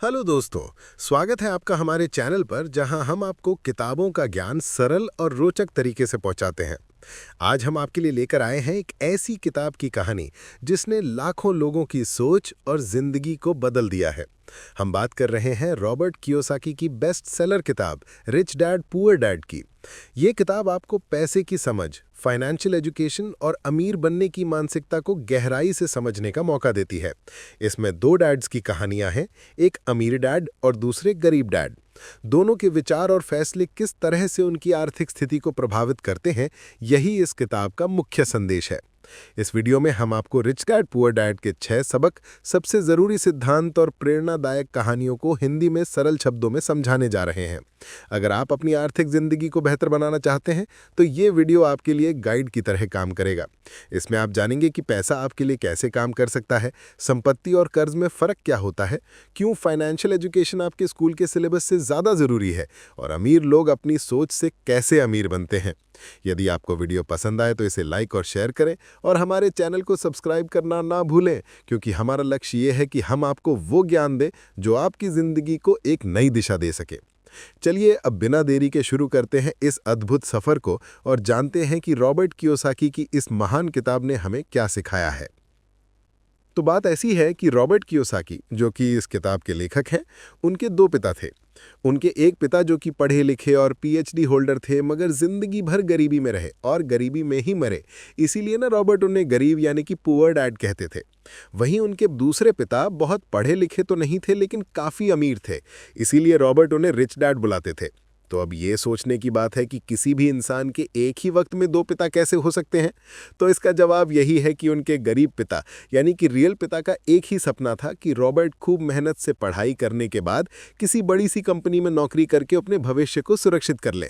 Hello दोस्तों। स्वागत है आपका हमारे चैनल पर जहां हम आपको किताबों का ज्ञान सरल और रोचक तरीके से पहुंचाते हैं। आज हम आपके लिए लेकर आए हैं एक ऐसी किताब की कहानी जिसने लाखों लोगों की सोच और जिंदगी को बदल दिया है। हम बात कर रहे हैं रॉबर्ट कियोसाकी की बेस्ट सेलर किताब रिच डैड पुअर डैड की। ये किताब आपको पैसे की समझ, फाइनेंशियल एजुकेशन और अमीर बनने की मानसिकता को गहराई से समझने का मौका देती है। इसमें दो डैड्स की कहानियां हैं, एक अमीर डैड और दूसरे गरीब डैड। दोनों के विचार और फैसले किस तरह से उनकी आर्थिक स्थिति को प्रभावित करते हैं, यही इस किताब का मुख्य संदेश है। इस वीडियो में हम आपको रिच डैड पुअर डैड के 6 सबक, सबसे जरूरी सिद्धांत और प्रेरणादायक कहानियों को हिंदी में सरल शब्दों में समझाने जा रहे हैं। अगर आप अपनी आर्थिक जिंदगी को बेहतर बनाना चाहते हैं तो ये वीडियो आपके लिए गाइड की तरह काम करेगा। इसमें आप जानेंगे कि पैसा आपके लिए कैसे काम कर सकता है, संपत्ति और कर्ज में फर्क क्या होता है, क्यों फाइनेंशियल एजुकेशन आपके स्कूल के सिलेबस से ज्यादा जरूरी है और अमीर लोग अपनी सोच से कैसे अमीर बनते हैं। यदि आपको वीडियो पसंद आए तो इसे लाइक और शेयर करें और हमारे चैनल को सब्सक्राइब करना ना भूलें, क्योंकि हमारा लक्ष्य ये है कि हम आपको वो ज्ञान दें जो आपकी जिंदगी को एक नई दिशा दे सके। चलिए अब बिना देरी के शुरू करते हैं इस अद्भुत सफर को और जानते हैं कि रॉबर्ट कियोसाकी की इस महान किताब ने हमें क्या सिखाया है। तो बात ऐसी है कि रॉबर्ट कियोसाकी, जो कि इस किताब के लेखक हैं, उनके दो पिता थे। उनके एक पिता जो कि पढ़े लिखे और पीएचडी होल्डर थे, मगर जिंदगी भर गरीबी में रहे और गरीबी में ही मरे। इसीलिए ना रॉबर्ट उन्हें गरीब यानी कि पुअर डैड कहते थे। वहीं उनके दूसरे पिता बहुत पढ़े लिखे तो नहीं थे लेकिन काफी अमीर थे, इसीलिए रॉबर्ट उन्हें रिच डैड बुलाते थे। तो अब ये सोचने की बात है कि किसी भी इंसान के एक ही वक्त में दो पिता कैसे हो सकते हैं। तो इसका जवाब यही है कि उनके गरीब पिता यानी कि रियल पिता का एक ही सपना था कि रॉबर्ट खूब मेहनत से पढ़ाई करने के बाद किसी बड़ी सी कंपनी में नौकरी करके अपने भविष्य को सुरक्षित कर ले।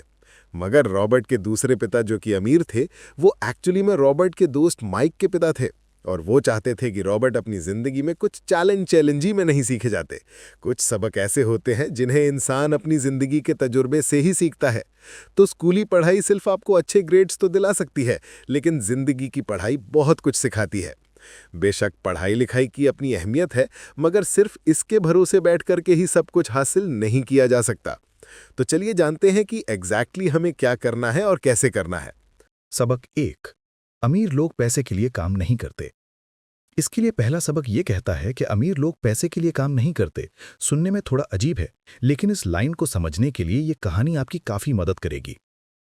मगर रॉबर्ट के दूसरे पिता जो कि अमीर थे, वो एक्चुअली में रॉबर्ट के दोस्त माइक के पिता थे और वो चाहते थे कि रॉबर्ट अपनी जिंदगी में कुछ चैलेंज ही में नहीं सीखे जाते। कुछ सबक ऐसे होते हैं जिन्हें इंसान अपनी जिंदगी के तजुर्बे से ही सीखता है। तो स्कूली पढ़ाई सिर्फ आपको अच्छे ग्रेड्स तो दिला सकती है, लेकिन जिंदगी की पढ़ाई बहुत कुछ सिखाती है। बेशक पढ़ाई लिखाई की अपनी अहमियत है, मगर सिर्फ इसके भरोसे बैठ करके ही सब कुछ हासिल नहीं किया जा सकता। तो चलिए जानते हैं कि एग्जैक्टली हमें क्या करना है और कैसे करना है। सबक 1। अमीर लोग पैसे के लिए काम नहीं करते। इसके लिए पहला सबक ये कहता है कि अमीर लोग पैसे के लिए काम नहीं करते। सुनने में थोड़ा अजीब है, लेकिन इस लाइन को समझने के लिए ये कहानी आपकी काफी मदद करेगी।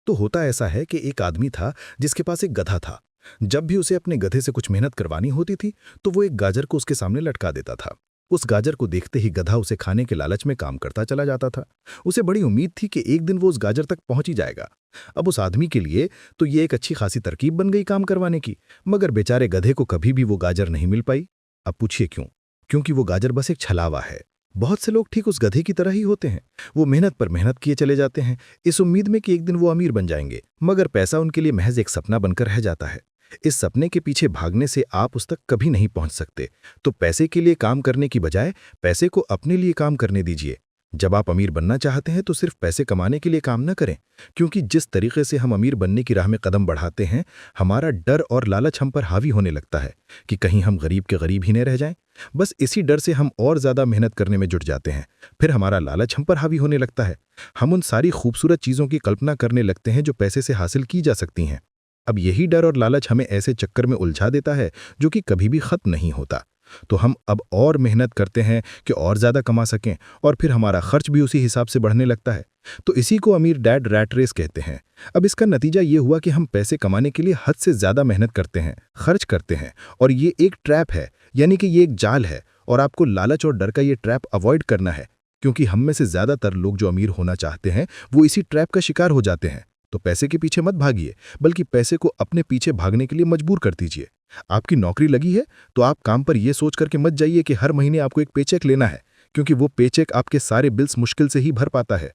तो होता ऐसा है कि एक आदमी था जिसके पास एक गधा था। जब भी उसे अपने गधे से कुछ मेहनत करवानी होती थी तो वो एक गाजर को उसके सामने लटका देता था। उस गाजर को देखते ही गधा उसे खाने के लालच में काम करता चला जाता था। उसे बड़ी उम्मीद थी कि एक दिन वो उस गाजर तक पहुंच ही जाएगा। अब उस आदमी के लिए तो ये एक अच्छी खासी तरकीब बन गई काम करवाने की, मगर बेचारे गधे को कभी भी वो गाजर नहीं मिल पाई। अब पूछिए क्यों? क्योंकि वो गाजर बस एक छलावा है। बहुत से लोग ठीक उस गधे की तरह ही होते हैं। वो मेहनत पर मेहनत किए चले जाते हैं, इस उम्मीद में कि एक दिन वो अमीर बन जाएंगे, मगर पैसा उनके लिए महज एक सपना बनकर रह जाता है। इस सपने के पीछे भागने से आप उस तक कभी नहीं पहुंच सकते। तो पैसे के लिए काम करने की बजाय पैसे को अपने लिए काम करने दीजिए। जब आप अमीर बनना चाहते हैं तो सिर्फ पैसे कमाने के लिए काम न करें, क्योंकि जिस तरीके से हम अमीर बनने की राह में कदम बढ़ाते हैं, हमारा डर और लालच हम पर हावी होने लगता है कि कहीं हम गरीब के गरीब ही न रह जाएं। बस इसी डर से हम और ज्यादा मेहनत करने में जुट जाते हैं। फिर हमारा लालच हम पर हावी होने लगता है। हम उन सारी खूबसूरत चीजों की कल्पना करने लगते हैं जो पैसे से हासिल की जा सकती हैं। अब यही डर और लालच हमें ऐसे चक्कर में उलझा देता है जो कि कभी भी खत्म नहीं होता। तो हम अब और मेहनत करते हैं कि और ज्यादा कमा सकें, और फिर हमारा खर्च भी उसी हिसाब से बढ़ने लगता है। तो इसी को अमीर डैड रैट रेस कहते हैं। अब इसका नतीजा ये हुआ कि हम पैसे कमाने के लिए हद से ज्यादा मेहनत करते हैं, खर्च करते हैं, और ये एक ट्रैप है, यानी कि ये एक जाल है, और आपको लालच और डर का ये ट्रैप अवॉइड करना है, क्योंकि हम में से ज्यादातर लोग जो अमीर होना चाहते हैं वो इसी ट्रैप का शिकार हो जाते हैं। तो पैसे के पीछे मत भागिए, बल्कि पैसे को अपने पीछे भागने के लिए मजबूर कर दीजिए। आपकी नौकरी लगी है तो आप काम पर यह सोच करके मत जाइए कि हर महीने आपको एक पेचेक लेना है, क्योंकि वो पेचेक आपके सारे बिल्स मुश्किल से ही भर पाता है।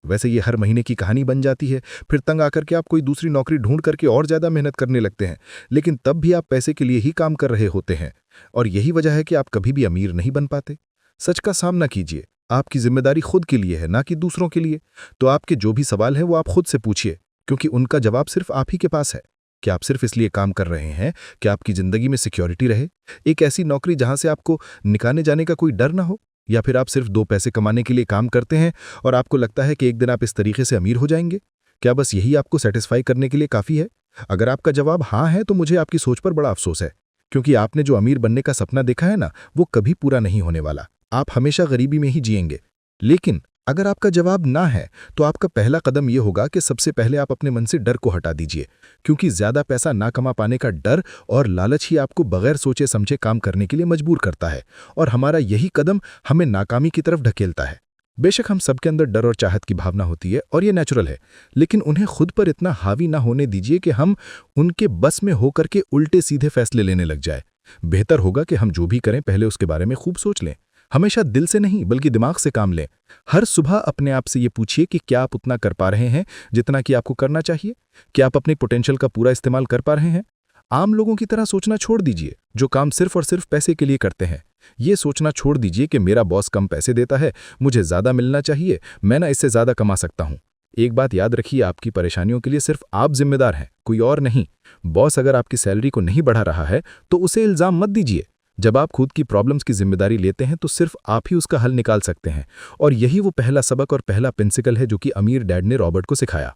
वैसे ये हर महीने की कहानी बन जाती है। फिर तंग आकर के आप कोई दूसरी नौकरी ढूंढ करके और ज्यादा मेहनत करने लगते हैं, लेकिन तब भी आप पैसे के लिए ही काम कर रहे होते हैं, और यही वजह है कि आप कभी भी अमीर नहीं बन पाते। सच का सामना कीजिए। आपकी जिम्मेदारी खुद के लिए है, ना कि दूसरों के लिए। तो आपके जो भी सवाल हैं वो आप खुद से पूछिए, क्योंकि उनका जवाब सिर्फ आप ही के पास है। क्या आप सिर्फ इसलिए काम कर रहे हैं कि आपकी जिंदगी में सिक्योरिटी रहे, एक ऐसी नौकरी जहां से आपको निकाले जाने का कोई डर ना हो? या फिर आप सिर्फ 2 पैसे कमाने के लिए काम करते हैं और आपको लगता है कि एक दिन आप इस तरीके से अमीर हो जाएंगे? क्या बस यही आपको सेटिस्फाई करने के लिए काफ़ी है? अगर आपका जवाब हाँ है तो मुझे आपकी सोच पर बड़ा अफसोस है, क्योंकि आपने जो अमीर बनने का सपना देखा है ना, वो कभी पूरा नहीं होने वाला। आप हमेशा गरीबी में ही जिएंगे। लेकिन अगर आपका जवाब ना है, तो आपका पहला कदम ये होगा कि सबसे पहले आप अपने मन से डर को हटा दीजिए, क्योंकि ज़्यादा पैसा ना कमा पाने का डर और लालच ही आपको बगैर सोचे समझे काम करने के लिए मजबूर करता है, और हमारा यही कदम हमें नाकामी की तरफ ढकेलता है। बेशक हम सबके अंदर डर और चाहत की भावना होती है और ये नेचुरल है, लेकिन उन्हें खुद पर इतना हावी ना होने दीजिए कि हम उनके बस में होकर के उल्टे सीधे फैसले लेने लग जाए। बेहतर होगा कि हम जो भी करें पहले उसके बारे में खूब सोच लें। हमेशा दिल से नहीं बल्कि दिमाग से काम लें। हर सुबह अपने आप से ये पूछिए कि क्या आप उतना कर पा रहे हैं जितना कि आपको करना चाहिए? क्या आप अपने पोटेंशियल का पूरा इस्तेमाल कर पा रहे हैं? आम लोगों की तरह सोचना छोड़ दीजिए, जो काम सिर्फ और सिर्फ पैसे के लिए करते हैं। ये सोचना छोड़ दीजिए कि मेरा बॉस कम पैसे देता है, मुझे ज़्यादा मिलना चाहिए, मैं ना इससे ज़्यादा कमा सकता हूँ। एक बात याद रखिए, आपकी परेशानियों के लिए सिर्फ आप जिम्मेदार हैं, कोई और नहीं। बॉस अगर आपकी सैलरी को नहीं बढ़ा रहा है तो उसे इल्ज़ाम मत दीजिए। जब आप खुद की प्रॉब्लम्स की जिम्मेदारी लेते हैं तो सिर्फ आप ही उसका हल निकाल सकते हैं। और यही वो पहला सबक और पहला प्रिंसिपल है जो कि अमीर डैड ने रॉबर्ट को सिखाया।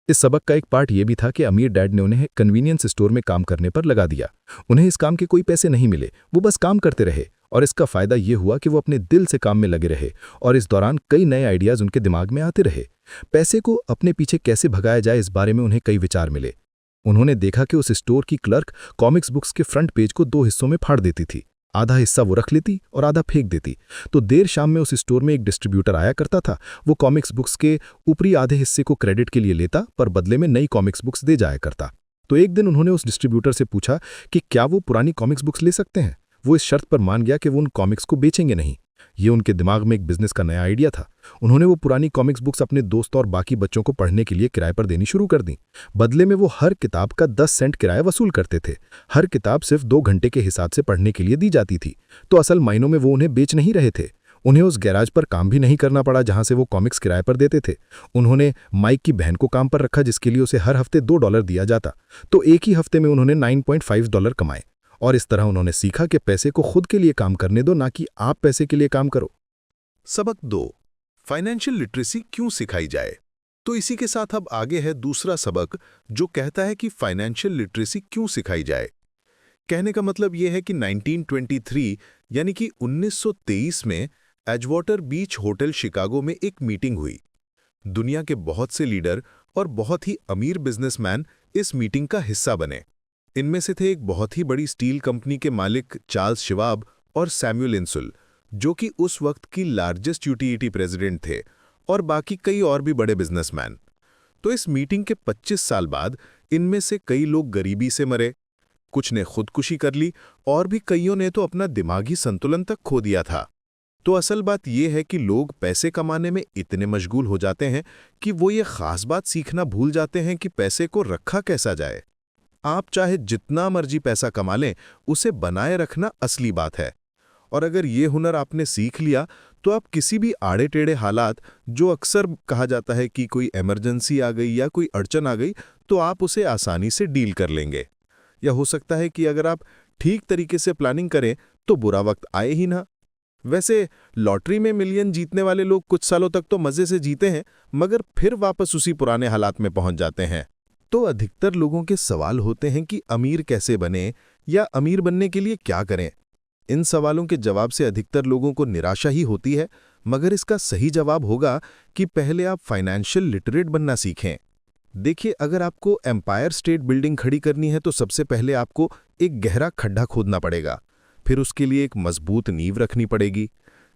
इस सबक का एक पार्ट ये भी था कि अमीर डैड ने उन्हें कन्वीनियंस स्टोर में काम करने पर लगा दिया। उन्हें इस काम के कोई पैसे नहीं मिले, वो बस काम करते रहे, और इसका फायदा ये हुआ कि वो अपने दिल से काम में लगे रहे, और इस दौरान कई नए आइडियाज़ उनके दिमाग में आते रहे। पैसे को अपने पीछे कैसे भगाया जाए इस बारे में उन्हें कई विचार मिले। उन्होंने देखा कि उस स्टोर की क्लर्क कॉमिक्स बुक्स के फ्रंट पेज को 2 हिस्सों में फाड़ देती थी। आधा हिस्सा वो रख लेती और आधा फेंक देती। तो देर शाम में उस स्टोर में एक डिस्ट्रीब्यूटर आया करता था। वो कॉमिक्स बुक्स के ऊपरी आधे हिस्से को क्रेडिट के लिए लेता, पर बदले में नई कॉमिक्स बुक्स दे जाया करता। तो एक दिन उन्होंने उस डिस्ट्रीब्यूटर से पूछा कि क्या वो पुरानी कॉमिक्स बुक्स ले सकते हैं। वो इस शर्त पर मान गया कि वो उन कॉमिक्स को बेचेंगे नहीं। ये उनके दिमाग में एक बिजनेस का नया आइडिया था। उन्होंने वो पुरानी कॉमिक्स बुक्स अपने दोस्त और बाकी बच्चों को पढ़ने के लिए किराए पर देनी शुरू कर दी। बदले में वो हर किताब का 10 सेंट किराया वसूल करते थे। हर किताब सिर्फ 2 घंटे के हिसाब से पढ़ने के लिए दी जाती थी। तो असल मायनों में वो उन्हें बेच नहीं रहे थे। उन्हें उस गैराज पर काम भी नहीं करना पड़ा जहां से वो कॉमिक्स किराए पर देते थे। उन्होंने माइक की बहन को काम पर रखा, जिसके लिए उसे हर हफ्ते $2 दिया जाता। तो एक ही हफ्ते में उन्होंने $9.5 कमाए। और इस तरह उन्होंने सीखा कि पैसे को खुद के लिए काम करने दो, ना कि आप पैसे के लिए काम करो। सबक 2, फाइनेंशियल लिटरेसी क्यों सिखाई जाए। तो इसी के साथ अब आगे है दूसरा सबक, जो कहता है कि फाइनेंशियल लिटरेसी क्यों सिखाई जाए। कहने का मतलब यह है कि 1923 यानी कि 1923 में एजवाटर बीच होटल शिकागो में एक मीटिंग हुई। दुनिया के बहुत से लीडर और बहुत ही अमीर बिजनेसमैन इस मीटिंग का हिस्सा बने। इनमें से थे एक बहुत ही बड़ी स्टील कंपनी के मालिक चार्ल्स शिवाब और सैमुअल इंसुल, जो कि उस वक्त की लार्जेस्ट यूटिलिटी प्रेसिडेंट थे, और बाकी कई और भी बड़े बिजनेसमैन। तो इस मीटिंग के 25 साल बाद इनमें से कई लोग गरीबी से मरे, कुछ ने खुदकुशी कर ली, और भी कईयों ने तो अपना दिमागी संतुलन तक खो दिया था। तो असल बात यह है कि लोग पैसे कमाने में इतने मशगूल हो जाते हैं कि वो ये खास बात सीखना भूल जाते हैं कि पैसे को रखा कैसा जाए। आप चाहे जितना मर्जी पैसा कमा लें, उसे बनाए रखना असली बात है। और अगर ये हुनर आपने सीख लिया तो आप किसी भी आड़े टेढ़े हालात, जो अक्सर कहा जाता है कि कोई इमरजेंसी आ गई या कोई अड़चन आ गई, तो आप उसे आसानी से डील कर लेंगे। या हो सकता है कि अगर आप ठीक तरीके से प्लानिंग करें तो बुरा वक्त आए ही ना। वैसे लॉटरी में मिलियन जीतने वाले लोग कुछ सालों तक तो मजे से जीते हैं, मगर फिर वापस उसी पुराने हालात में पहुंच जाते हैं। तो अधिकतर लोगों के सवाल होते हैं कि अमीर कैसे बने या अमीर बनने के लिए क्या करें। इन सवालों के जवाब से अधिकतर लोगों को निराशा ही होती है, मगर इसका सही जवाब होगा कि पहले आप फाइनेंशियल लिटरेट बनना सीखें। देखिए, अगर आपको एम्पायर स्टेट बिल्डिंग खड़ी करनी है तो सबसे पहले आपको एक गहरा खड्डा खोदना पड़ेगा, फिर उसके लिए एक मजबूत नींव रखनी पड़ेगी।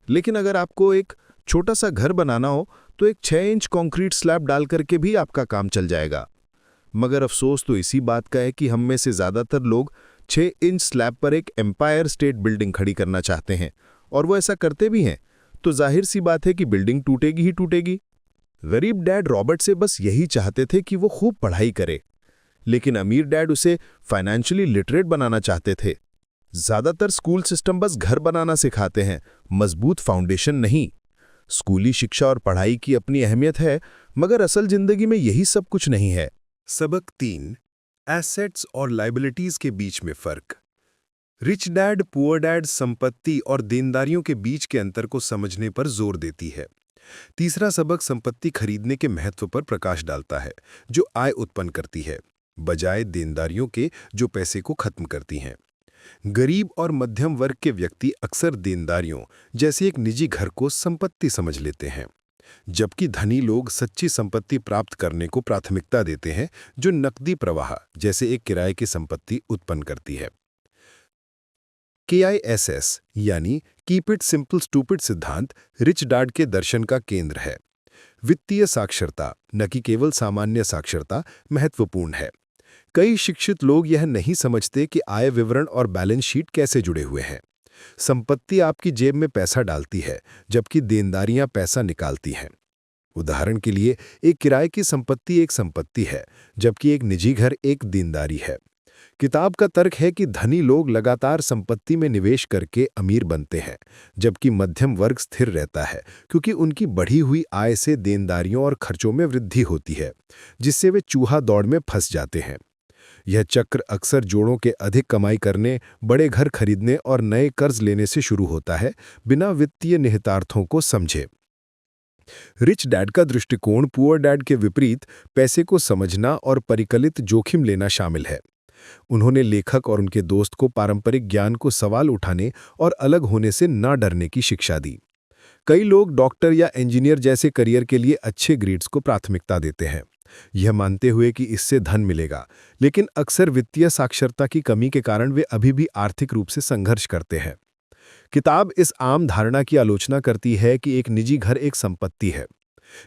लेकिन अगर आपको एक छोटा सा घर बनाना हो तो एक 6 इंच कंक्रीट स्लैब डाल करके भी आपका काम चल जाएगा। मगर अफसोस तो इसी बात का है कि हम में से ज़्यादातर लोग 6 इंच स्लैब पर एक एम्पायर स्टेट बिल्डिंग खड़ी करना चाहते हैं, और वो ऐसा करते भी हैं। तो जाहिर सी बात है कि बिल्डिंग टूटेगी ही टूटेगी। गरीब डैड रॉबर्ट से बस यही चाहते थे कि वो खूब पढ़ाई करे, लेकिन अमीर डैड उसे फाइनेंशियली लिटरेट बनाना चाहते थे। ज़्यादातर स्कूल सिस्टम बस घर बनाना सिखाते हैं, मजबूत फाउंडेशन नहीं। स्कूली शिक्षा और पढ़ाई की अपनी अहमियत है, मगर असल जिंदगी में यही सब कुछ नहीं है। सबक 3, एसेट्स और लायबिलिटीज के बीच में फर्क। रिच डैड पुअर डैड संपत्ति और देनदारियों के बीच के अंतर को समझने पर जोर देती है। तीसरा सबक संपत्ति खरीदने के महत्व पर प्रकाश डालता है, जो आय उत्पन्न करती है, बजाय देनदारियों के जो पैसे को खत्म करती हैं। गरीब और मध्यम वर्ग के व्यक्ति अक्सर देनदारियों जैसे एक निजी घर को संपत्ति समझ लेते हैं, जबकि धनी लोग सच्ची संपत्ति प्राप्त करने को प्राथमिकता देते हैं, जो नकदी प्रवाह जैसे एक किराए की संपत्ति उत्पन्न करती है। KISS यानी कीप इट सिंपल स्टूपिड सिद्धांत रिच डैड के दर्शन का केंद्र है। वित्तीय साक्षरता, न कि केवल सामान्य साक्षरता, महत्वपूर्ण है। कई शिक्षित लोग यह नहीं समझते कि आय विवरण और बैलेंस शीट कैसे जुड़े हुए हैं। संपत्ति आपकी जेब में पैसा डालती है, जबकि देनदारियां पैसा निकालती हैं। उदाहरण के लिए, एक किराए की संपत्ति एक संपत्ति है, जबकि एक निजी घर एक देनदारी है। किताब का तर्क है कि धनी लोग लगातार संपत्ति में निवेश करके अमीर बनते हैं, जबकि मध्यम वर्ग स्थिर रहता है, क्योंकि उनकी बढ़ी हुई आय से देनदारियों और खर्चों में वृद्धि होती है, जिससे वे चूहा दौड़ में फंस जाते हैं। यह चक्र अक्सर जोड़ों के अधिक कमाई करने, बड़े घर खरीदने और नए कर्ज लेने से शुरू होता है, बिना वित्तीय निहितार्थों को समझे। रिच डैड का दृष्टिकोण पुअर डैड के विपरीत पैसे को समझना और परिकलित जोखिम लेना शामिल है। उन्होंने लेखक और उनके दोस्त को पारंपरिक ज्ञान को सवाल उठाने और अलग होने से न डरने की शिक्षा दी। कई लोग डॉक्टर या इंजीनियर जैसे करियर के लिए अच्छे ग्रेड्स को प्राथमिकता देते हैं, यह मानते हुए कि इससे धन मिलेगा, लेकिन अक्सर वित्तीय साक्षरता की कमी के कारण वे अभी भी आर्थिक रूप से संघर्ष करते हैं। किताब इस आम धारणा की आलोचना करती है कि एक निजी घर एक संपत्ति है।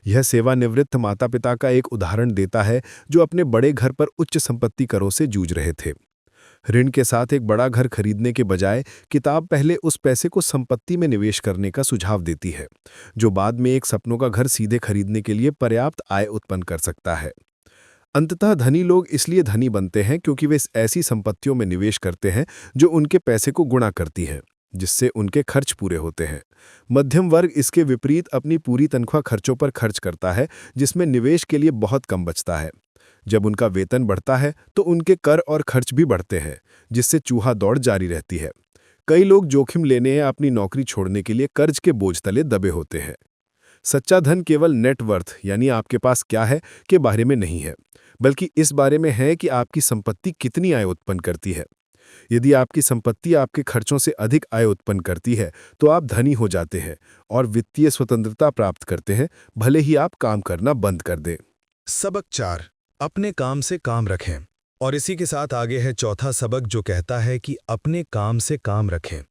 यह सेवानिवृत्त माता-पिता का एक उदाहरण देता है, जो अपने बड़े घर पर उच्च संपत्ति करों से जूझ रहे थे। ऋण के साथ एक बड़ा घर खरीदने के बजाय किताब पहले उस पैसे को संपत्ति में निवेश करने का सुझाव देती है, जो बाद में एक सपनों का घर सीधे खरीदने के लिए पर्याप्त आय उत्पन्न कर सकता है। अंततः धनी लोग इसलिए धनी बनते हैं क्योंकि वे ऐसी संपत्तियों में निवेश करते हैं जो उनके पैसे को गुणा करती हैं, जिससे उनके खर्च पूरे होते हैं। मध्यम वर्ग इसके विपरीत अपनी पूरी तनख्वाह खर्चों पर खर्च करता है, जिसमें निवेश के लिए बहुत कम बचता है। जब उनका वेतन बढ़ता है तो उनके कर और खर्च भी बढ़ते हैं, जिससे चूहा दौड़ जारी रहती है। कई लोग जोखिम लेने या अपनी नौकरी छोड़ने के लिए कर्ज के बोझ तले दबे होते हैं। सच्चा धन केवल नेटवर्थ यानी आपके पास क्या है के बारे में नहीं है, बल्कि इस बारे में है कि आपकी संपत्ति कितनी आय उत्पन्न करती है। यदि आपकी संपत्ति आपके खर्चों से अधिक आय उत्पन्न करती है, तो आप धनी हो जाते हैं और वित्तीय स्वतंत्रता प्राप्त करते हैं, भले ही आप काम करना बंद कर दें। सबक 4, अपने काम से काम रखें। और इसी के साथ आगे है चौथा सबक, जो कहता है कि अपने काम से काम रखें।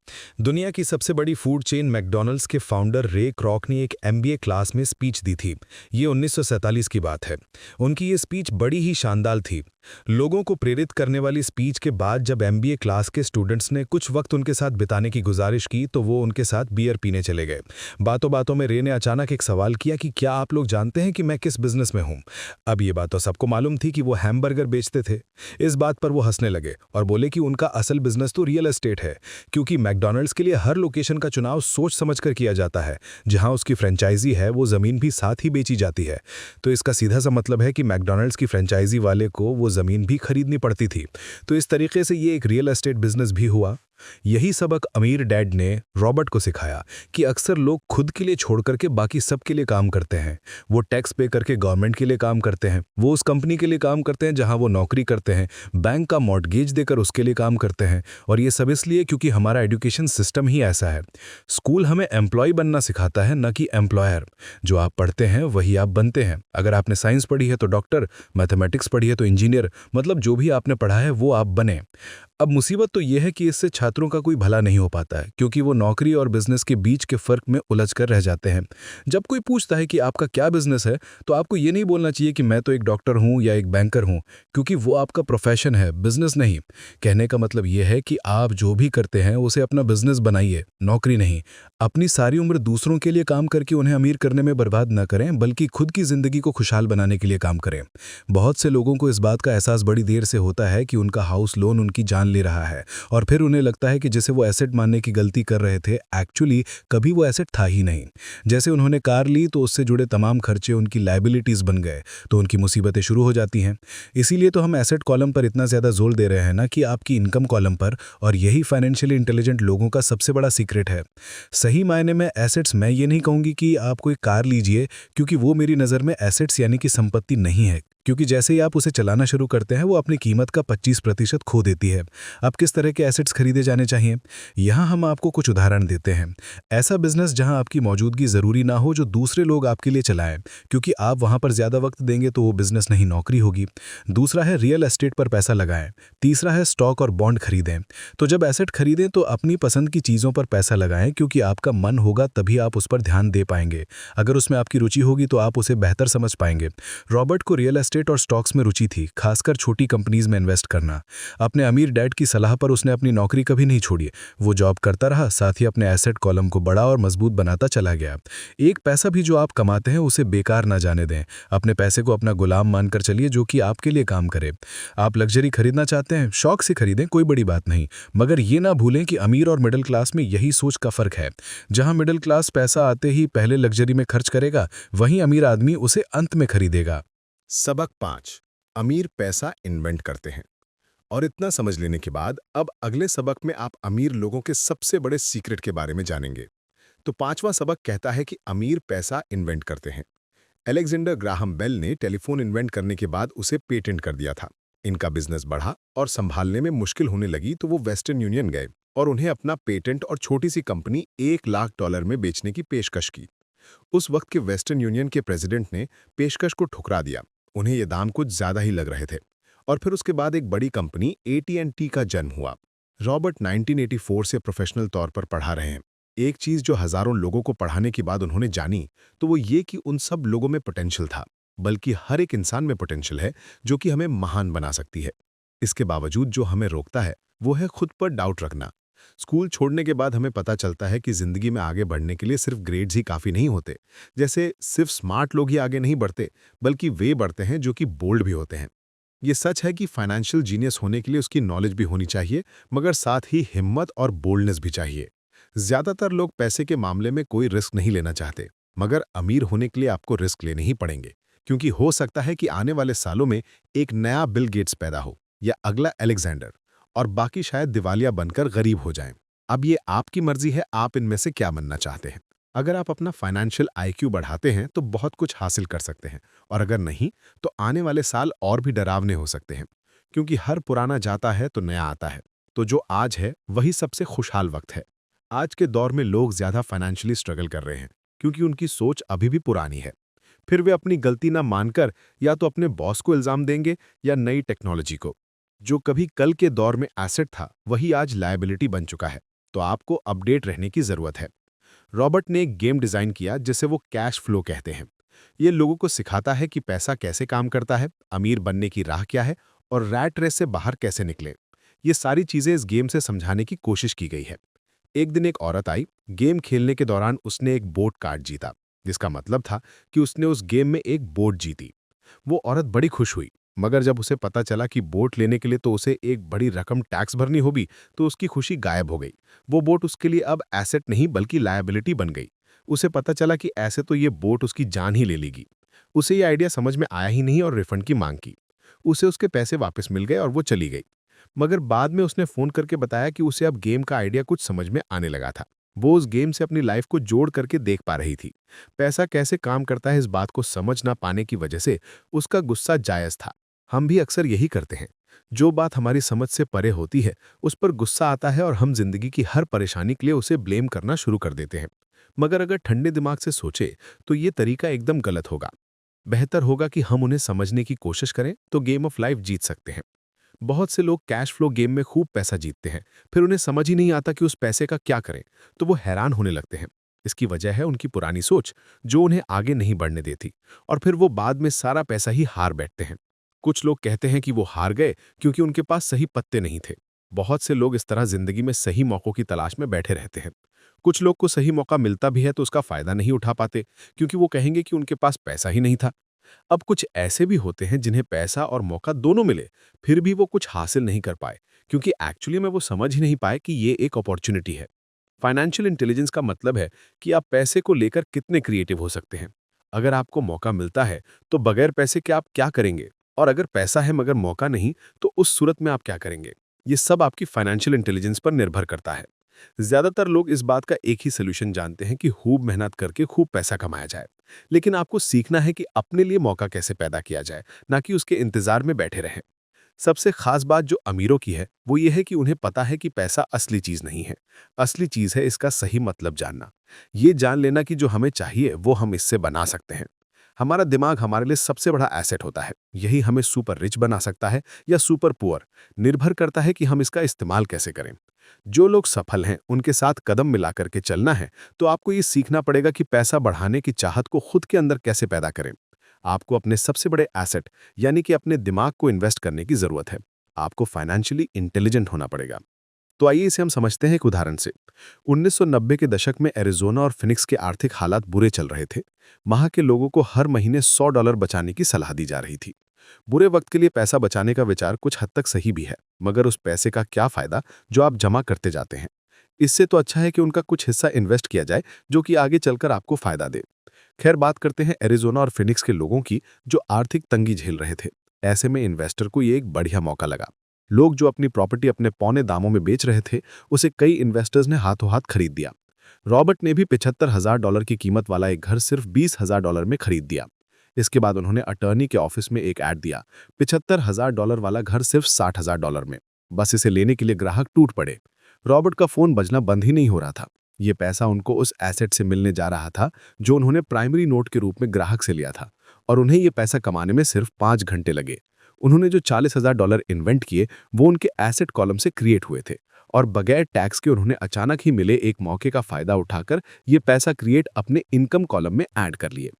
दुनिया की सबसे बड़ी फूड चेन मैकडॉनल्ड्स के फाउंडर रे क्रॉक ने एक MBA क्लास में स्पीच दी थी। ये 1947 की बात है। उनकी ये स्पीच बड़ी ही शानदार थी। लोगों को प्रेरित करने वाली स्पीच के बाद जब MBA क्लास के स्टूडेंट्स ने कुछ वक्त उनके साथ बिताने की गुजारिश की, तो वो उनके साथ बियर पीने चले गए। बातों बातों में रे ने अचानक एक सवाल किया कि क्या आप लोग जानते हैं कि मैं किस बिजनेस में हूँ। अब ये बात तो सबको मालूम थी कि वो हैमबर्गर बेचते थे। इस बात पर वो हंसने लगे और बोले कि उनका असल बिजनेस तो रियल एस्टेट है, क्योंकि मैकडॉनल्ड्स के लिए हर लोकेशन का चुनाव सोच समझकर किया जाता है। जहां उसकी फ्रेंचाइजी है, वो जमीन भी साथ ही बेची जाती है। तो इसका सीधा सा मतलब है कि मैकडॉनल्ड्स की फ्रेंचाइजी वाले को वो जमीन भी खरीदनी पड़ती थी। तो इस तरीके से ये एक रियल एस्टेट बिजनेस भी हुआ। यही सबक अमीर डैड ने रॉबर्ट को सिखाया कि अक्सर लोग खुद के लिए छोड़ करके बाकी सब के लिए काम करते हैं। वो टैक्स पे करके गवर्नमेंट के लिए काम करते हैं, वो उस कंपनी के लिए काम करते हैं जहां वो नौकरी करते हैं, बैंक का मॉर्गेज देकर उसके लिए काम करते हैं। और ये सब इसलिए क्योंकि हमारा एजुकेशन सिस्टम ही ऐसा है। स्कूल हमें एम्प्लॉय बनना सिखाता है, न कि एम्प्लॉयर। जो आप पढ़ते हैं वही आप बनते हैं। अगर आपने साइंस पढ़ी है तो डॉक्टर, मैथमेटिक्स पढ़ी है तो इंजीनियर, मतलब जो भी आपने पढ़ा है वो आप बने। अब मुसीबत तो यह है कि इससे छात्रों का कोई भला नहीं हो पाता है, क्योंकि वो नौकरी और बिजनेस के बीच के फर्क में उलझ कर रह जाते हैं। जब कोई पूछता है कि आपका क्या बिजनेस है, तो आपको ये नहीं बोलना चाहिए कि मैं तो एक डॉक्टर हूं या एक बैंकर हूं, क्योंकि वो आपका प्रोफेशन है, बिजनेस नहीं। कहने का मतलब यह है कि आप जो भी करते हैं उसे अपना बिजनेस बनाइए, नौकरी नहीं। अपनी सारी उम्र दूसरों के लिए काम करके उन्हें अमीर करने में बर्बाद न करें, बल्कि खुद की जिंदगी को खुशहाल बनाने के लिए काम करें। बहुत से लोगों को इस बात का एहसास बड़ी देर से होता है कि उनका हाउस लोन उनकी जान मान ले रहा है और फिर उन्हें लगता है कि जैसे वो एसेट मानने की गलती कर रहे थे, एक्चुअली कभी वो एसेट था ही नहीं। जैसे उन्होंने कार ली तो उससे जुड़े तमाम खर्चे उनकी लायबिलिटीज़ बन गए, तो उनकी मुसीबतें शुरू हो जाती हैं। इसीलिए तो हम एसेट कॉलम पर इतना ज़्यादा जोर दे रहे हैं ना कि आपकी इनकम कॉलम पर, और यही फाइनेंशियली इंटेलिजेंट लोगों का सबसे बड़ा सीक्रेट है। सही मायने में एसेट्स, मैं ये नहीं कहूँगी कि आप कोई कार लीजिए, क्योंकि वो मेरी नज़र में एसेट्स यानी कि संपत्ति नहीं है, क्योंकि जैसे ही आप उसे चलाना शुरू करते हैं वो अपनी कीमत का 25% खो देती है। अब किस तरह के एसेट्स खरीदे जाने चाहिए, यहाँ हम आपको कुछ उदाहरण देते हैं। ऐसा बिजनेस जहां आपकी मौजूदगी ज़रूरी ना हो, जो दूसरे लोग आपके लिए चलाएं, क्योंकि आप वहां पर ज़्यादा वक्त देंगे तो वो बिजनेस नहीं नौकरी होगी। दूसरा है रियल एस्टेट पर पैसा लगाएं। तीसरा है स्टॉक और बॉन्ड खरीदें। तो जब एसेट खरीदें तो अपनी पसंद की चीज़ों पर पैसा लगाएं, क्योंकि आपका मन होगा तभी आप उस पर ध्यान दे पाएंगे। अगर उसमें आपकी रुचि होगी तो आप उसे बेहतर समझ पाएंगे। रॉबर्ट को रियल एस्टेट और स्टॉक्स में रुचि थी, खासकर छोटी कंपनीज में इन्वेस्ट करना। अपने अमीर डैड की सलाह पर उसने अपनी नौकरी कभी नहीं छोड़ी। वो जॉब करता रहा, साथ ही अपने एसेट कॉलम को बड़ा और मजबूत बनाता चला गया। एक पैसा भी जो आप कमाते हैं उसे बेकार ना जाने दें। अपने पैसे को अपना गुलाम मानकर चलिए, जो कि आपके लिए काम करे। आप लग्जरी खरीदना चाहते हैं, शौक से खरीदें, कोई बड़ी बात नहीं, मगर ये ना भूलें कि अमीर और मिडिल क्लास में यही सोच का फर्क है। जहां मिडिल क्लास पैसा आते ही पहले लग्जरी में खर्च करेगा, वहीं अमीर आदमी उसे अंत में खरीदेगा। सबक 5, अमीर पैसा इन्वेंट करते हैं। और इतना समझ लेने के बाद अब अगले सबक में आप अमीर लोगों के सबसे बड़े सीक्रेट के बारे में जानेंगे। तो 5वां सबक कहता है कि अमीर पैसा इन्वेंट करते हैं। अलेक्जेंडर ग्राहम बेल ने टेलीफोन इन्वेंट करने के बाद उसे पेटेंट कर दिया था। इनका बिजनेस बढ़ा और संभालने में मुश्किल होने लगी तो वो वेस्टर्न यूनियन गए और उन्हें अपना पेटेंट और छोटी सी कंपनी $1 लाख में बेचने की पेशकश की। उस वक्त के वेस्टर्न यूनियन के प्रेसिडेंट ने पेशकश को ठुकरा दिया। उन्हें ये दाम कुछ ज्यादा ही लग रहे थे। और फिर उसके बाद एक बड़ी कंपनी AT&T का जन्म हुआ। रॉबर्ट 1984 से प्रोफेशनल तौर पर पढ़ा रहे हैं। एक चीज जो हजारों लोगों को पढ़ाने के बाद उन्होंने जानी, तो वो ये कि उन सब लोगों में पोटेंशियल था, बल्कि हर एक इंसान में पोटेंशियल है जो कि हमें महान बना सकती है। इसके बावजूद जो हमें रोकता है वो है खुद पर डाउट रखना। स्कूल छोड़ने के बाद हमें पता चलता है कि जिंदगी में आगे बढ़ने के लिए सिर्फ ग्रेड्स ही काफी नहीं होते। जैसे सिर्फ स्मार्ट लोग ही आगे नहीं बढ़ते, बल्कि वे बढ़ते हैं जो कि बोल्ड भी होते हैं। ये सच है कि फाइनेंशियल जीनियस होने के लिए उसकी नॉलेज भी होनी चाहिए, मगर साथ ही हिम्मत और बोल्डनेस भी चाहिए। ज्यादातर लोग पैसे के मामले में कोई रिस्क नहीं लेना चाहते, मगर अमीर होने के लिए आपको रिस्क लेने ही पड़ेंगे, क्योंकि हो सकता है कि आने वाले सालों में एक नया बिल गेट्स पैदा हो या अगला अलेक्जेंडर, और बाकी शायद दिवालिया बनकर गरीब हो जाएं। अब ये आपकी मर्जी है, आप इनमें से क्या बनना चाहते हैं। अगर आप अपना फाइनेंशियल IQ बढ़ाते हैं तो बहुत कुछ हासिल कर सकते हैं, और अगर नहीं तो आने वाले साल और भी डरावने हो सकते हैं, क्योंकि हर पुराना जाता है तो नया आता है। तो जो आज है वही सबसे खुशहाल वक्त है। आज के दौर में लोग ज्यादा फाइनेंशियली स्ट्रगल कर रहे हैं, क्योंकि उनकी सोच अभी भी पुरानी है। फिर वे अपनी गलती ना मानकर या तो अपने बॉस को इल्जाम देंगे या नई टेक्नोलॉजी को। जो कभी कल के दौर में एसेट था वही आज लायबिलिटी बन चुका है, तो आपको अपडेट रहने की जरूरत है। रॉबर्ट ने एक गेम डिजाइन किया जिसे वो कैश फ्लो कहते हैं। ये लोगों को सिखाता है कि पैसा कैसे काम करता है, अमीर बनने की राह क्या है और रैट रेस से बाहर कैसे निकले। ये सारी चीजें इस गेम से समझाने की कोशिश की गई है। एक दिन एक औरत आई। गेम खेलने के दौरान उसने एक बोट कार्ड जीता, जिसका मतलब था कि उसने उस गेम में एक बोट जीती। वो औरत बड़ी खुश हुई, मगर जब उसे पता चला कि बोट लेने के लिए तो उसे एक बड़ी रकम टैक्स भरनी होगी, तो उसकी खुशी गायब हो गई। वो बोट उसके लिए अब एसेट नहीं बल्कि लायबिलिटी बन गई। उसे पता चला कि ऐसे तो ये बोट उसकी जान ही ले लेगी। उसे ये आइडिया समझ में आया ही नहीं और रिफंड की मांग की। उसे उसके पैसे वापस मिल गए और वो चली गई। मगर बाद में उसने फोन करके बताया कि उसे अब गेम का आइडिया कुछ समझ में आने लगा था। वो उस गेम से अपनी लाइफ को जोड़ करके देख पा रही थी। पैसा कैसे काम करता है इस बात को समझ ना पाने की वजह से उसका गुस्सा जायज था। हम भी अक्सर यही करते हैं। जो बात हमारी समझ से परे होती है उस पर गुस्सा आता है और हम जिंदगी की हर परेशानी के लिए उसे ब्लेम करना शुरू कर देते हैं। मगर अगर ठंडे दिमाग से सोचे तो ये तरीका एकदम गलत होगा। बेहतर होगा कि हम उन्हें समझने की कोशिश करें तो गेम ऑफ लाइफ जीत सकते हैं। बहुत से लोग कैश फ्लो गेम में खूब पैसा जीतते हैं, फिर उन्हें समझ ही नहीं आता कि उस पैसे का क्या करें, तो वो हैरान होने लगते हैं। इसकी वजह है उनकी पुरानी सोच, जो उन्हें आगे नहीं बढ़ने देती, और फिर वो बाद में सारा पैसा ही हार बैठते हैं। कुछ लोग कहते हैं कि वो हार गए क्योंकि उनके पास सही पत्ते नहीं थे। बहुत से लोग इस तरह जिंदगी में सही मौकों की तलाश में बैठे रहते हैं। कुछ लोग को सही मौका मिलता भी है तो उसका फायदा नहीं उठा पाते, क्योंकि वो कहेंगे कि उनके पास पैसा ही नहीं था। अब कुछ ऐसे भी होते हैं जिन्हें पैसा और मौका दोनों मिले, फिर भी वो कुछ हासिल नहीं कर पाए, क्योंकि एक्चुअली में वो समझ ही नहीं पाए कि ये एक अपॉर्चुनिटी है। फाइनेंशियल इंटेलिजेंस का मतलब है कि आप पैसे को लेकर कितने क्रिएटिव हो सकते हैं। अगर आपको मौका मिलता है तो बगैर पैसे के आप क्या करेंगे, और अगर पैसा है मगर मौका नहीं तो उस सूरत में आप क्या करेंगे। ये सब आपकी फाइनेंशियल इंटेलिजेंस पर निर्भर करता है। ज्यादातर लोग इस बात का एक ही सोल्यूशन जानते हैं कि खूब मेहनत करके खूब पैसा कमाया जाए, लेकिन आपको सीखना है कि अपने लिए मौका कैसे पैदा किया जाए, ना कि उसके इंतजार में बैठे रहें। सबसे खास बात जो अमीरों की है वो ये है कि उन्हें पता है कि पैसा असली चीज नहीं है। असली चीज है इसका सही मतलब जानना। ये जान लेना कि जो हमें चाहिए वो हम इससे बना सकते हैं। हमारा दिमाग हमारे लिए सबसे बड़ा एसेट होता है। यही हमें सुपर रिच बना सकता है या सुपर पुअर। निर्भर करता है कि हम इसका इस्तेमाल कैसे करें। जो लोग सफल हैं उनके साथ कदम मिला करके चलना है तो आपको ये सीखना पड़ेगा कि पैसा बढ़ाने की चाहत को खुद के अंदर कैसे पैदा करें। आपको अपने सबसे बड़े एसेट यानी कि अपने दिमाग को इन्वेस्ट करने की जरूरत है। आपको फाइनेंशियली इंटेलिजेंट होना पड़ेगा। तो आइए इसे हम समझते हैं एक उदाहरण से। 1990 के दशक में एरिजोना और फिनिक्स के आर्थिक हालात बुरे चल रहे थे। वहां के लोगों को हर महीने $100 बचाने की सलाह दी जा रही थी। बुरे वक्त के लिए पैसा बचाने का विचार कुछ हद तक सही भी है, मगर उस पैसे का क्या फायदा जो आप जमा करते जाते हैं। इससे तो अच्छा है कि उनका कुछ हिस्सा इन्वेस्ट किया जाए जो कि आगे चलकर आपको फायदा दे। खैर, बात करते हैं एरिजोना और फिनिक्स के लोगों की जो आर्थिक तंगी झेल रहे थे। ऐसे में इन्वेस्टर को ये एक बढ़िया मौका लगा। लोग जो अपनी प्रॉपर्टी अपने पौने दामों में बेच रहे थे उसे कई इन्वेस्टर्स ने हाथों हाथ खरीद दिया। रॉबर्ट ने भी $75,000 की कीमत वाला एक घर सिर्फ $20,000 में खरीद दिया। इसके बाद उन्होंने अटर्नी के ऑफिस में एक ऐड दिया, $75,000 वाला घर सिर्फ $60,000 में। बस इसे लेने के लिए ग्राहक टूट पड़े। रॉबर्ट का फोन बजना बंद ही नहीं हो रहा था। ये पैसा उनको उस एसेट से मिलने जा रहा था जो उन्होंने प्राइमरी नोट के रूप में ग्राहक से लिया था, और उन्हें ये पैसा कमाने में सिर्फ 5 घंटे लगे। उन्होंने जो $40,000 इन्वेंट किए वो उनके एसेट कॉलम से क्रिएट हुए थे, और बगैर टैक्स के उन्होंने अचानक ही मिले एक मौके का फायदा उठाकर ये पैसा क्रिएट अपने इनकम कॉलम में ऐड कर लिए।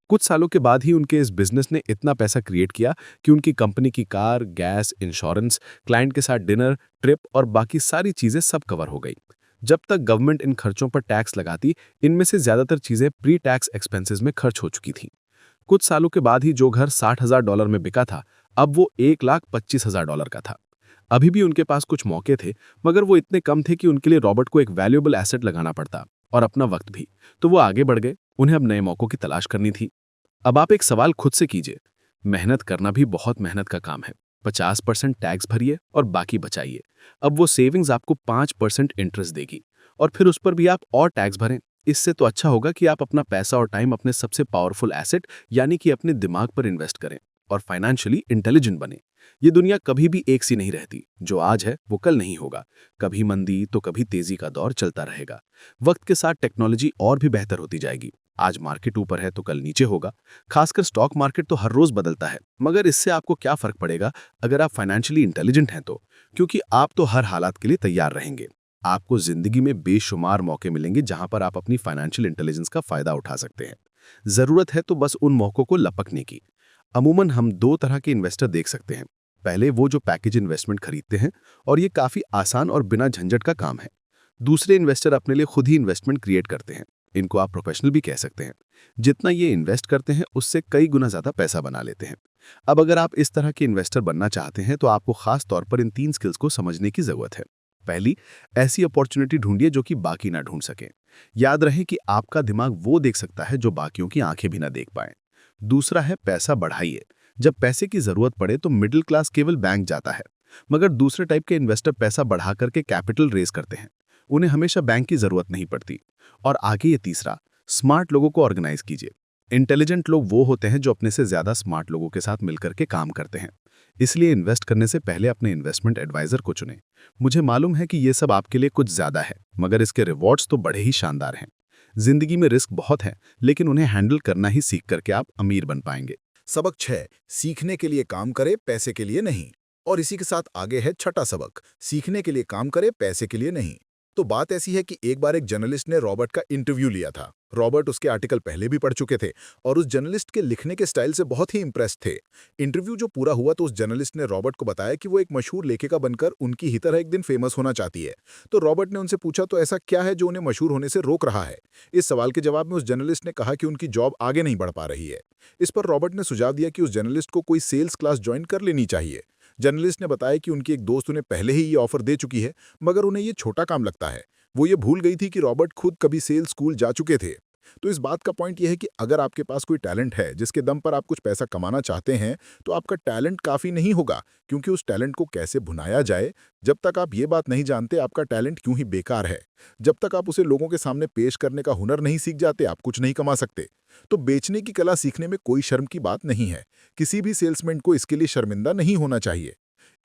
कुछ सालों के बाद ही उनके इस बिजनेस ने इतना पैसा क्रिएट किया कि उनकी कंपनी की कार, गैस, इंश्योरेंस, क्लाइंट के साथ डिनर, ट्रिप और बाकी सारी चीजें सब कवर हो गई। जब तक गवर्नमेंट इन खर्चों पर टैक्स लगाती, इनमें से ज्यादातर चीजें प्री टैक्स एक्सपेंसेस में खर्च हो चुकी थीं। कुछ सालों के बाद ही जो घर $60,000 में बिका था, अब वो $1,25,000 का था। अभी भी उनके पास कुछ मौके थे, मगर वो इतने कम थे कि उनके लिए रॉबर्ट को एक वैल्यूएबल एसेट लगाना पड़ता, और अपना वक्त भी। तो वो आगे बढ़ गए। उन्हें अब नए मौकों की तलाश करनी थी। अब आप एक सवाल खुद से कीजिए। मेहनत करना भी बहुत मेहनत का काम है। 50% टैक्स भरिए और बाकी बचाइए। अब वो सेविंग्स आपको 5% इंटरेस्ट देगी, और फिर उस पर भी आप और टैक्स भरें। इससे तो अच्छा होगा कि आप अपना पैसा और टाइम अपने सबसे पावरफुल एसेट यानी कि अपने दिमाग पर इन्वेस्ट करें और फाइनेंशियली इंटेलिजेंट बने। ये दुनिया कभी भी एक सी नहीं रहती। जो आज है वो कल नहीं होगा। कभी मंदी तो कभी तेजी का दौर चलता रहेगा। वक्त के साथ टेक्नोलॉजी और भी बेहतर होती जाएगी। आज मार्केट ऊपर है तो कल नीचे होगा। खासकर स्टॉक मार्केट तो हर रोज बदलता है, मगर इससे आपको क्या फर्क पड़ेगा अगर आप फाइनेंशियली इंटेलिजेंट हैं तो, क्योंकि आप तो हर हालात के लिए तैयार रहेंगे। आपको जिंदगी में बेशुमार मौके मिलेंगे जहां पर आप अपनी फाइनेंशियल इंटेलिजेंस का फायदा उठा सकते हैं। जरूरत है तो बस उन मौकों को लपकने की। अमूमन हम 2 तरह के इन्वेस्टर देख सकते हैं। पहले वो जो पैकेज इन्वेस्टमेंट खरीदते हैं, और ये काफी आसान और बिना झंझट का काम है। दूसरे इन्वेस्टर अपने लिए खुद ही इन्वेस्टमेंट क्रिएट करते हैं। इनको आप प्रोफेशनल भी कह सकते हैं। जितना ये इन्वेस्ट करते हैं उससे कई गुना ज्यादा पैसा बना लेते हैं। अब अगर आप इस तरह के इन्वेस्टर बनना चाहते हैं तो आपको खास तौर पर इन 3 स्किल्स को समझने की जरूरत है। पहली, ऐसी अपॉर्चुनिटी ढूंढिए जो कि बाकी ना ढूंढ सकें। याद रहे कि आपका दिमाग वो देख सकता है जो बाकियों की आंखें भी ना देख पाए। दूसरा है पैसा बढ़ाइए। जब पैसे की जरूरत पड़े तो मिडिल क्लास केवल बैंक जाता है, मगर दूसरे टाइप के इन्वेस्टर पैसा बढ़ा करके कैपिटल रेज करते हैं। उन्हें हमेशा बैंक की जरूरत नहीं पड़ती। और आगे ये तीसरा, स्मार्ट लोगों को ऑर्गेनाइज कीजिए। इंटेलिजेंट लोग वो होते हैं जो अपने से ज्यादा स्मार्ट लोगों के साथ मिलकर के काम करते हैं। इसलिए इन्वेस्ट करने से पहले अपने इन्वेस्टमेंट एडवाइजर को चुनें। मुझे मालूम है कि ये सब आपके लिए कुछ ज्यादा है, मगर इसके रिवॉर्ड्स तो बड़े ही शानदार हैं। जिंदगी में रिस्क बहुत है, लेकिन उन्हें हैंडल करना ही सीख करके आप अमीर बन पाएंगे। सबक 6, सीखने के लिए काम करे, पैसे के लिए नहीं। और इसी के साथ आगे है छठा सबक, सीखने के लिए काम करे, पैसे के लिए नहीं। तो बात ऐसी है कि एक बार एक जर्नलिस्ट ने रॉबर्ट का इंटरव्यू लिया था। रॉबर्ट उसके आर्टिकल पहले भी पढ़ चुके थे और उस जर्नलिस्ट के लिखने के स्टाइल से बहुत ही इंप्रेस थे। इंटरव्यू जो पूरा हुआ तो उस जर्नलिस्ट ने रॉबर्ट को बताया कि वो एक मशहूर लेखिका बनकर उनकी ही तरह एक दिन फेमस होना चाहती है। तो रॉबर्ट ने उनसे पूछा, तो ऐसा क्या है जो उन्हें मशहूर होने से रोक रहा है? इस सवाल के जवाब में उस जर्नलिस्ट ने कहा कि उनकी जॉब आगे नहीं बढ़ पा रही है। इस पर रॉबर्ट ने सुझाव दिया कि उस जर्नलिस्ट को कोई सेल्स क्लास ज्वाइन कर लेनी चाहिए। जर्नलिस्ट ने बताया कि उनकी एक दोस्त उन्हें पहले ही ये ऑफर दे चुकी है, मगर उन्हें ये छोटा काम लगता है। वो ये भूल गई थी कि रॉबर्ट खुद कभी सेल्स स्कूल जा चुके थे। तो इस बात का पॉइंट यह है कि अगर आपके पास कोई टैलेंट है जिसके दम पर आप कुछ पैसा कमाना चाहते हैं, तो आपका टैलेंट काफ़ी नहीं होगा, क्योंकि उस टैलेंट को कैसे भुनाया जाए, जब तक आप ये बात नहीं जानते, आपका टैलेंट क्यों ही बेकार है। जब तक आप उसे लोगों के सामने पेश करने का हुनर नहीं सीख जाते, आप कुछ नहीं कमा सकते। तो बेचने की कला सीखने में कोई शर्म की बात नहीं है। किसी भी सेल्समैन को इसके लिए शर्मिंदा नहीं होना चाहिए।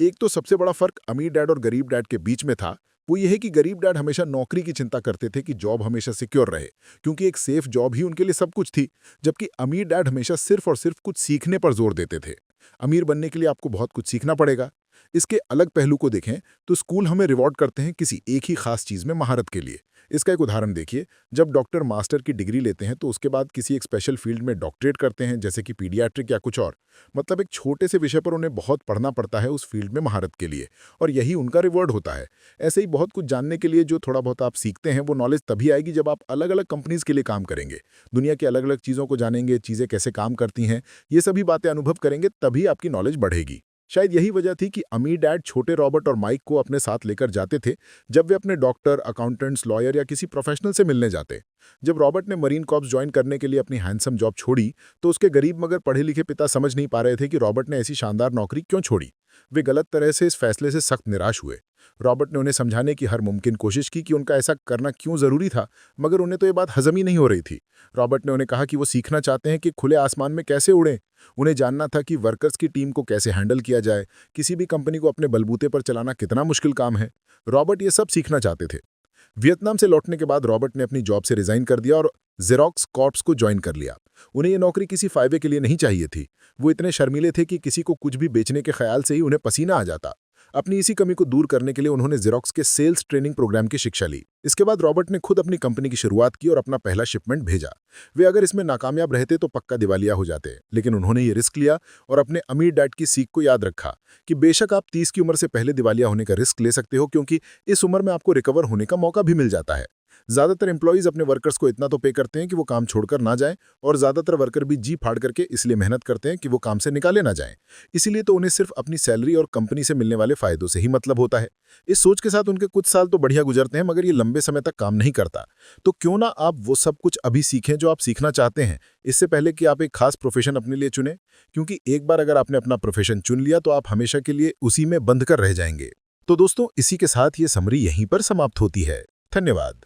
एक तो सबसे बड़ा फर्क अमीर डैड और गरीब डैड के बीच में था, वो ये है कि गरीब डैड हमेशा नौकरी की चिंता करते थे कि जॉब हमेशा सिक्योर रहे, क्योंकि एक सेफ जॉब ही उनके लिए सब कुछ थी, जबकि अमीर डैड हमेशा सिर्फ और सिर्फ कुछ सीखने पर जोर देते थे। अमीर बनने के लिए आपको बहुत कुछ सीखना पड़ेगा। इसके अलग पहलू को देखें तो स्कूल हमें रिवॉर्ड करते हैं किसी एक ही खास चीज़ में महारत के लिए। इसका एक उदाहरण देखिए, जब डॉक्टर मास्टर की डिग्री लेते हैं तो उसके बाद किसी एक स्पेशल फील्ड में डॉक्टरेट करते हैं, जैसे कि पीडियाट्रिक या कुछ और। मतलब एक छोटे से विषय पर उन्हें बहुत पढ़ना पड़ता है उस फील्ड में महारत के लिए, और यही उनका रिवॉर्ड होता है। ऐसे ही बहुत कुछ जानने के लिए जो थोड़ा बहुत आप सीखते हैं, वो नॉलेज तभी आएगी जब आप अलग अलग कंपनीज के लिए काम करेंगे, दुनिया की अलग अलग चीज़ों को जानेंगे, चीज़ें कैसे काम करती हैं, ये सभी बातें अनुभव करेंगे, तभी आपकी नॉलेज बढ़ेगी। शायद यही वजह थी कि अमीर डैड छोटे रॉबर्ट और माइक को अपने साथ लेकर जाते थे जब वे अपने डॉक्टर, अकाउंटेंट्स, लॉयर या किसी प्रोफेशनल से मिलने जाते। जब रॉबर्ट ने मरीन कॉर्प्स ज्वाइन करने के लिए अपनी हैंडसम जॉब छोड़ी, तो उसके गरीब मगर पढ़े लिखे पिता समझ नहीं पा रहे थे कि रॉबर्ट ने ऐसी शानदार नौकरी क्यों छोड़ी। वे गलत तरह से इस फैसले से सख्त निराश हुए। रॉबर्ट ने उन्हें समझाने की हर मुमकिन कोशिश की कि उनका ऐसा करना क्यों ज़रूरी था, मगर उन्हें तो ये बात हजम ही नहीं हो रही थी। रॉबर्ट ने उन्हें कहा कि वो सीखना चाहते हैं कि खुले आसमान में कैसे उड़ें। उन्हें जानना था कि वर्कर्स की टीम को कैसे हैंडल किया जाए, किसी भी कंपनी को अपने बलबूते पर चलाना कितना मुश्किल काम है। रॉबर्ट ये सब सीखना चाहते थे। वियतनाम से लौटने के बाद रॉबर्ट ने अपनी जॉब से रिजाइन कर दिया और जेरोक्स कॉर्प्स को ज्वाइन कर लिया। उन्हें ये नौकरी किसी फायदे के लिए नहीं चाहिए थी। वो इतने शर्मीले थे कि किसी को कुछ भी बेचने के ख्याल से ही उन्हें पसीना आ जाता। अपनी इसी कमी को दूर करने के लिए उन्होंने जेरोक्स के सेल्स ट्रेनिंग प्रोग्राम की शिक्षा ली। इसके बाद रॉबर्ट ने खुद अपनी कंपनी की शुरुआत की और अपना पहला शिपमेंट भेजा। वे अगर इसमें नाकामयाब रहते तो पक्का दिवालिया हो जाते, लेकिन उन्होंने ये रिस्क लिया और अपने अमीर डैड की सीख को याद रखा कि बेशक आप 30 की उम्र से पहले दिवालिया होने का रिस्क ले सकते हो, क्योंकि इस उम्र में आपको रिकवर होने का मौका भी मिल जाता है। ज़्यादातर एम्प्लॉयज़ अपने वर्कर्स को इतना तो पे करते हैं कि वो काम छोड़कर ना जाएं, और ज़्यादातर वर्कर भी जी फाड़ करके इसलिए मेहनत करते हैं कि वो काम से निकाले ना जाएं। इसीलिए तो उन्हें सिर्फ अपनी सैलरी और कंपनी से मिलने वाले फ़ायदों से ही मतलब होता है। इस सोच के साथ उनके कुछ साल तो बढ़िया गुजरते हैं, मगर ये लंबे समय तक काम नहीं करता। तो क्यों ना आप वो सब कुछ अभी सीखें जो आप सीखना चाहते हैं, इससे पहले कि आप एक खास प्रोफेशन अपने लिए चुनें, क्योंकि एक बार अगर आपने अपना प्रोफेशन चुन लिया तो आप हमेशा के लिए उसी में बंध कर रह जाएंगे। तो दोस्तों, इसी के साथ ये समरी यहीं पर समाप्त होती है। धन्यवाद।